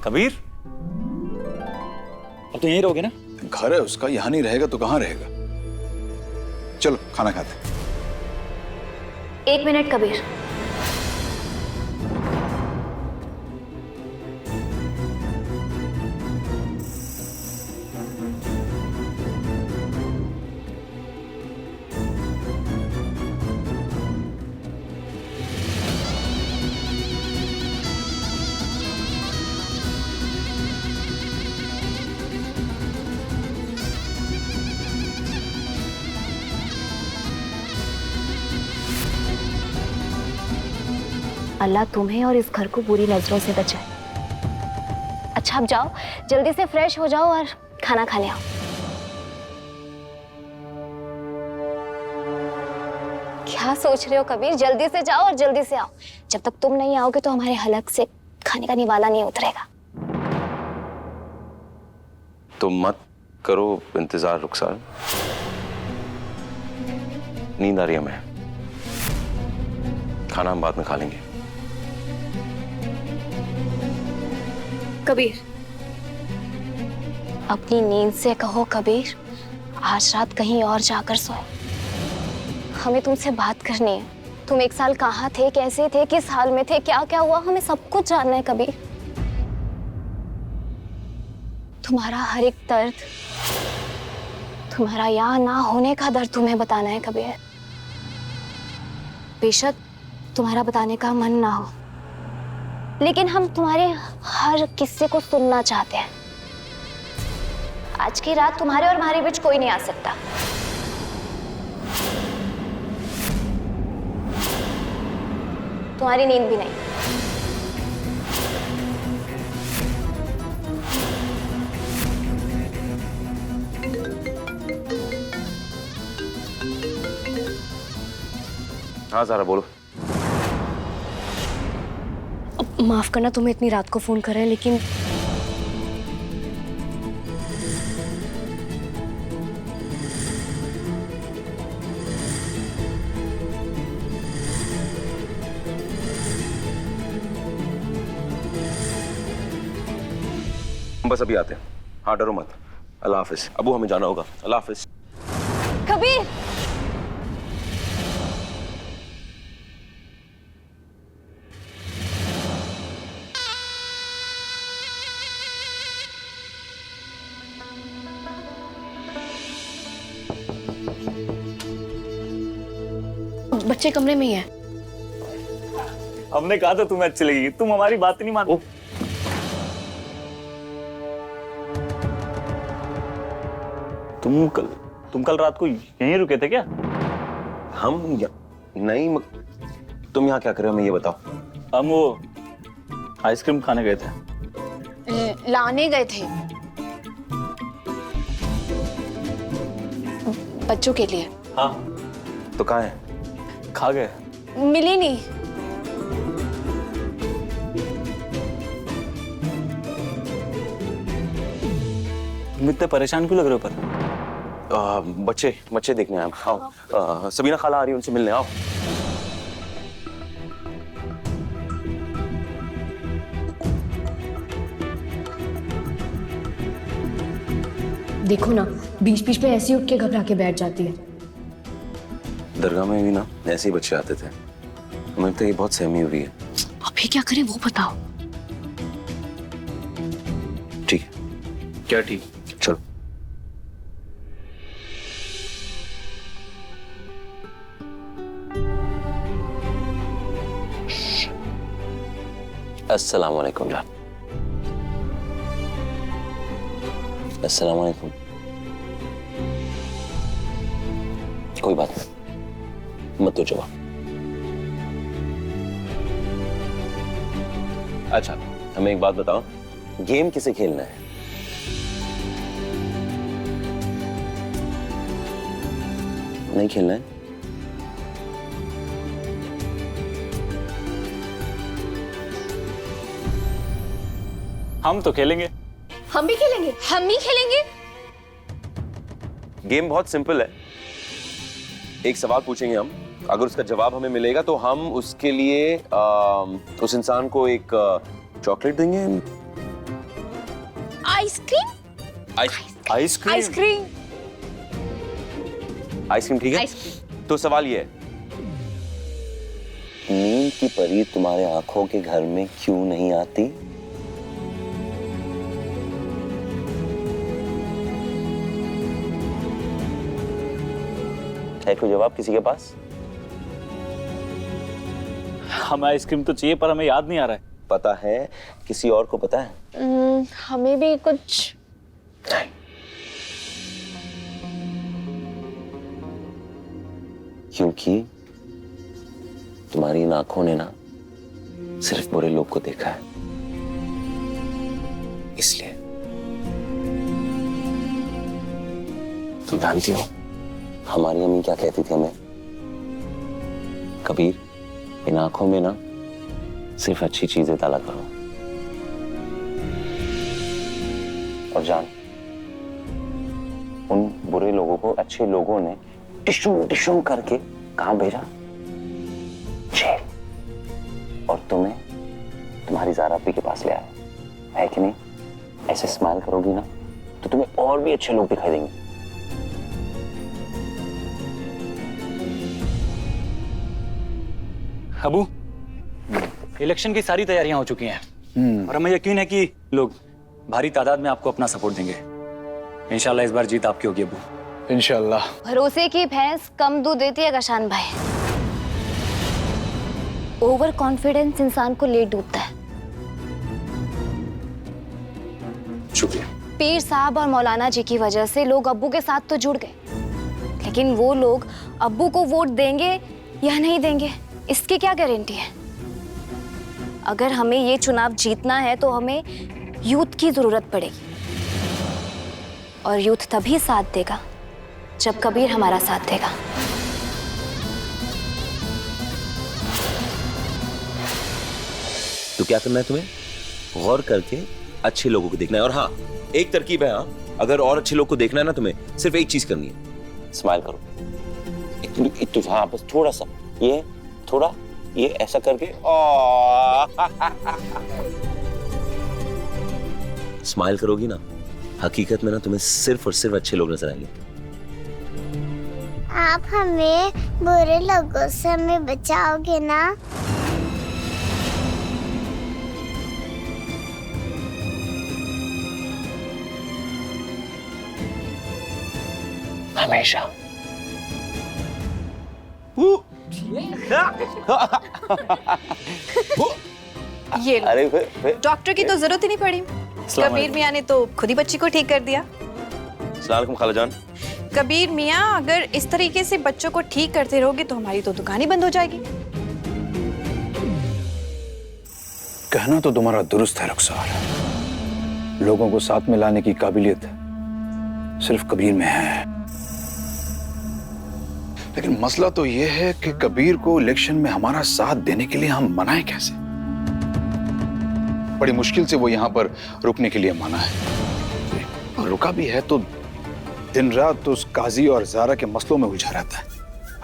कबीर, अब तो यहीं रहोगे ना? घर है उसका, यहाँ नहीं रहेगा तो कहाँ रहेगा? चलो खाना खाते। 1 मिनट कबीर। अल्लाह तुम्हें और इस घर को बुरी नजरों से बचाए। अच्छा अब जाओ, जल्दी से फ्रेश हो जाओ और खाना खा ले आओ। क्या सोच रहे हो कबीर? जल्दी से जाओ और जल्दी से आओ। जब तक तुम नहीं आओगे तो हमारे हलक से खाने का निवाला नहीं उतरेगा। तो मत करो इंतजार रुखसार, नींद आ रही है हमें। खाना हम बाद में खा लेंगे। कबीर, अपनी नींद से कहो कबीर, आज रात कहीं और जाकर सोए। हमें तुमसे बात करनी है। तुम 1 साल कहाँ थे, कैसे थे, किस हाल में थे, क्या क्या हुआ, हमें सब कुछ जानना है कबीर। तुम्हारा हर एक दर्द, तुम्हारा यहाँ ना होने का दर्द तुम्हें बताना है कबीर। बेशक तुम्हारा बताने का मन ना हो, लेकिन हम तुम्हारे हर किस्से को सुनना चाहते हैं। आज की रात तुम्हारे और हमारे बीच कोई नहीं आ सकता। तुम्हारी नींद भी नहीं। हाँ ज़ारा बोलो। माफ करना तुम्हें इतनी रात को फोन कर रहे हैं, लेकिन हम बस अभी आते हैं। हाँ डरो मत। अल्लाह हाफिज। अबू हमें जाना होगा। अल्लाह हाफिज। कबीर, बच्चे कमरे में ही है। हमने कहा था तुम्हें अच्छी लगेगी, तुम हमारी बात नहीं मानो। तुम कल रात को यहीं रुके थे क्या? नहीं तुम यहाँ क्या कर रहे हो, हमें ये बताओ। हम वो आइसक्रीम खाने गए थे। लाने गए थे बच्चों के लिए। हाँ। तो कहाँ है? खा गए। मिली नहीं। तुम इतने परेशान क्यों लग रहे हो? पर बच्चे देखने आए। आओ। सबीना खाला आ रही है, उनसे मिलने आओ। देखो ना, बीच बीच में ऐसी उठ के घबरा के बैठ जाती है। दरगाह में भी ना ऐसे ही बच्चे आते थे। हमें तो ये बहुत सहमी हुई है। अभी क्या करें वो बताओ। ठीक है। क्या ठीक? चलो। अस्सलाम वालेकुम जान। अस्सलाम वालेकुम। कोई बात नहीं, मत तो जवाब। अच्छा हमें एक बात बताओ, गेम किसे खेलना है? नहीं खेलना है? हम तो खेलेंगे। हम भी खेलेंगे। हम भी खेलेंगे। गेम बहुत सिंपल है। एक सवाल पूछेंगे हम, अगर उसका जवाब हमें मिलेगा तो हम उसके लिए उस इंसान को एक चॉकलेट देंगे। आइसक्रीम आइसक्रीम आइसक्रीम आइसक्रीम ठीक है। तो सवाल ये है, नींद की परी तुम्हारे आंखों के घर में क्यों नहीं आती? है कोई जवाब किसी के पास? हमें आइसक्रीम तो चाहिए पर हमें याद नहीं आ रहा है। पता है? किसी और को पता है? हमें भी कुछ क्योंकि तुम्हारी इन आंखों ने ना सिर्फ बुरे लोग को देखा है, इसलिए। तुम जानती हो हमारी अम्मी क्या कहती थी हमें? कबीर, इन आंखों में ना सिर्फ अच्छी चीजें डाला करो। और जान, उन बुरे लोगों को अच्छे लोगों ने टिशुम टिशुम करके कहां भेजा? जेल। और तुम्हें तुम्हारी ज़ारा आपी के पास ले आया है कि नहीं? ऐसे स्माइल करोगी ना तो तुम्हें और भी अच्छे लोग दिखाई देंगे। अबू, इलेक्शन की सारी तैयारियां हो चुकी हैं और हमें यकीन है कि लोग भारी तादाद में आपको अपना सपोर्ट देंगे। इंशाल्लाह इस बार जीत आपकी होगी अबू। इंशाल्लाह। भरोसे की भैंस कम दूध देती है गशान भाई। ओवर कॉन्फिडेंस इंसान को लेट डूबता है। शुक्रिया। पीर साहब और मौलाना जी की वजह से लोग अब्बू के साथ तो जुड़ गए, लेकिन वो लोग अब्बू को वोट देंगे या नहीं देंगे इसकी क्या गारंटी है? अगर हमें ये चुनाव जीतना है तो हमें यूथ की जरूरत पड़ेगी, और यूथ तभी साथ देगा जब कबीर हमारा साथ देगा। तो क्या करना है तुम्हें? गौर करके अच्छे लोगों को देखना है। और हाँ, एक तरकीब है। हाँ, अगर और अच्छे लोग को देखना है ना, तुम्हें सिर्फ एक चीज करनी है, स्माइल करो। हाँ, बस थोड़ा सा, ये थोड़ा, ये ऐसा करके स्माइल करोगी ना, हकीकत में ना तुम्हें सिर्फ और सिर्फ अच्छे लोग नजर आएंगे। आप हमें बुरे लोगों से हमें बचाओगे ना? हमेशा। ये अरे फिर डॉक्टर की तो जरूरत ही नहीं पड़ी। कबीर मियाँ ने तो खुद ही बच्ची को ठीक कर दिया। अस्सलाम खालाजान। कबीर मियाँ, अगर इस तरीके से बच्चों को ठीक करते रहोगे तो हमारी तो दुकान ही बंद हो जाएगी। कहना तो तुम्हारा दुरुस्त है रुखसार, लोगों को साथ में लाने की काबिलियत सिर्फ कबीर में है। लेकिन मसला तो यह है कि कबीर को इलेक्शन में हमारा साथ देने के लिए हम मनाएं कैसे? बड़ी मुश्किल से वो यहाँ पर रुकने के लिए माना है, और रुका भी है तो दिन रात तो उस काजी और ज़ारा के मसलों में उलझा रहता है।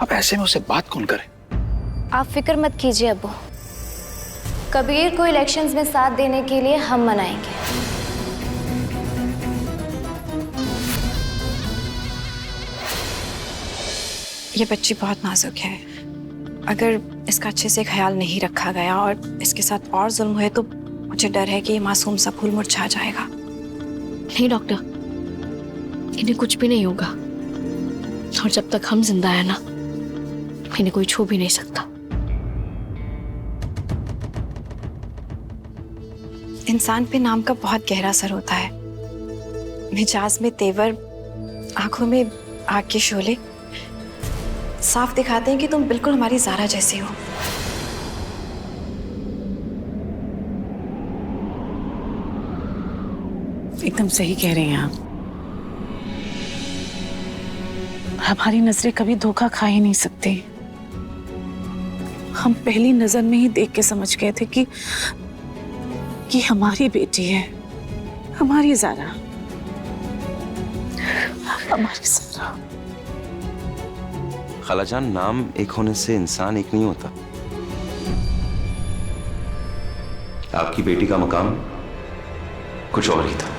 अब ऐसे में उसे बात कौन करे? आप फिक्र मत कीजिए अब्बू, कबीर को इलेक्शंस में साथ देने के लिए हम मनाएंगे। ये बच्ची बहुत नाजुक है। अगर इसका अच्छे से ख्याल नहीं रखा गया और इसके साथ और जुल्म हुए तो मुझे डर है कि ये मासूम सा फूल मुरझा जाएगा। नहीं डॉक्टर, इन्हें कुछ भी नहीं होगा, और जब तक हम जिंदा है ना, इन्हें कोई छू भी नहीं सकता। इंसान पे नाम का बहुत गहरा असर होता है। मिजाज में तेवर, आंखों में आग के शोले साफ दिखाते हैं कि तुम बिल्कुल हमारी ज़ारा जैसी हो। एकदम सही कह रही हैं आप। हमारी नजरें कभी धोखा खा ही नहीं सकती। हम पहली नजर में ही देख के समझ गए थे कि हमारी बेटी है, हमारी ज़ारा, हमारी ज़ारा। खालाजान, नाम एक होने से इंसान एक नहीं होता। आपकी बेटी का मकाम कुछ और ही था।